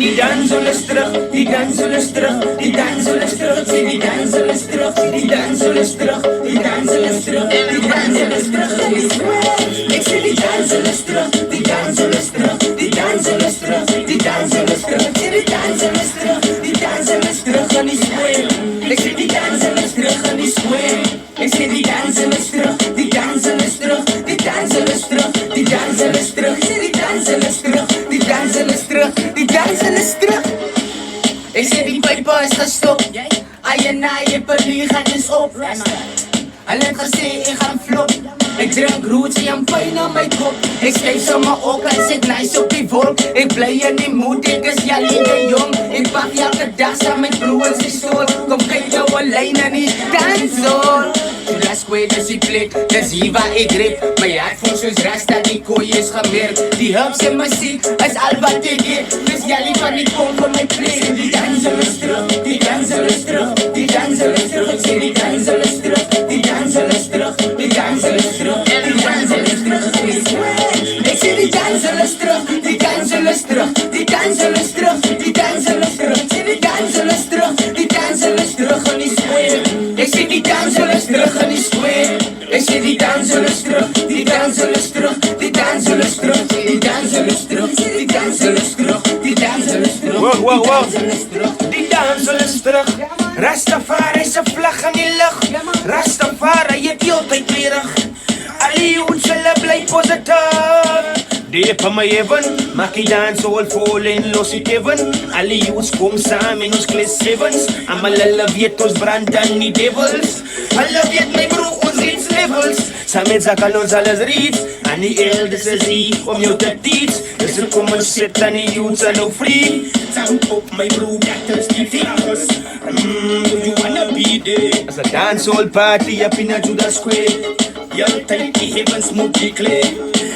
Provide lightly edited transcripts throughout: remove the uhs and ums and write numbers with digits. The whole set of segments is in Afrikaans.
die dansen is terug, die dansen is terug, die dansen is terug. Ik zie die dansen is terug, die dansen is terug, die dansen is terug, die dansen is terug. Ik zie die dansen is terug, die dansen is terug, die dansen is terug, die dansen is terug. Ik zie die dansen is terug, die dansen is terug aan die square. Ik zie die dansen is terug aan die square. Ik zie die dansen is terug, die dansen is terug, die dansen is terug, die dansen is terug. Ik zie die dansen is terug, die dansen is terug, die dansen is terug. Ik zie die paper is gestopt. Ai en ai, je gaan is op. Alleen gezien, ik ga flop. Ik drink roots en pijn aan mijn kop. Ik schrijf zo mijn ogen en zit nice op die wolk. Ik blij in die moed, ik is Jali de Jong. Ik pak elke dag samen met broers die stoel. Kom kijk jou alleen en die dansol. Las kwijt dus ik blik, dus hier waar ik rip. Mijn hart voelt zoals rasta, die kooi is gemerkt. Die hubs en muziek is al wat ik heb. Dus Jali van die kom voor mijn plek. Die dansel is terug, die dansel is terug, die dansel is terug. Ik zie die dansel is terug, die dansel is terug, die dansel is terug, die dansel is terug. Ik zie die dansel is terug, die dansel is terug, die dansel is terug, die dansel is terug. Ik zie die dansel is terug, die dansel is terug aan die square. Ik zie die dansel is terug aan die square. Ik zie die dansel is terug, die dansel is terug, die dansel is terug, die dansel is terug, die dansel is terug, die dansel is terug. Wow. Die dansel is terug. Rastafari is een vlag in die lucht. Rastafari, je hebt altijd weer. Ali ons zullen blij positief. Die van my heaven, maak die dance all fall in los it heaven. Ali ons kom saam in ons kles sevens. Amal hulle weet ons brand aan die devils. Hulle weet my bro ons reeds levels. Saam met zakal ons alles reeds. En die elders is hier om jou te teach. Dus er kom ons sit aan die youths en nou free. Sound op my bro, dat is die fingers. Do you wanna be there? As a dancehall party up in a Judas Square. You're tight, die heavens moet declare.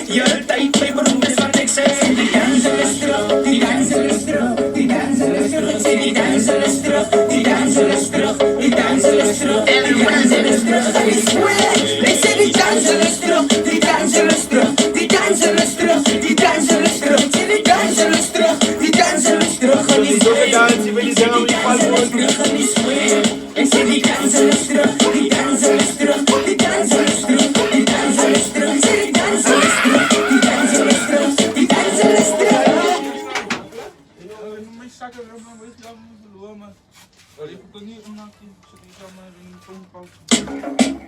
You're tight, my bro, is wat ik zeg. Die dansel is terug, die dansel is terug, die dansel is terug. Ik zie die dansel is terug, die dansel is terug, die dansel is terug, die dansel is terug. Ik zie die dansel is terug, die dansel is terug, die dansel is terug, die dansel is terug. Ik zie die dansel is terug, die dansel is terug. En die square. Ik zie die dansel is terug, die dansel is terug, die dansel is terug, die dansel is terug. Ik zie die dansel is terug, die dansel is terug, die dansel is terug. May sakit naman, wait lang mo sa luwa man. Wala ko to ni unak, sa isa man rin pong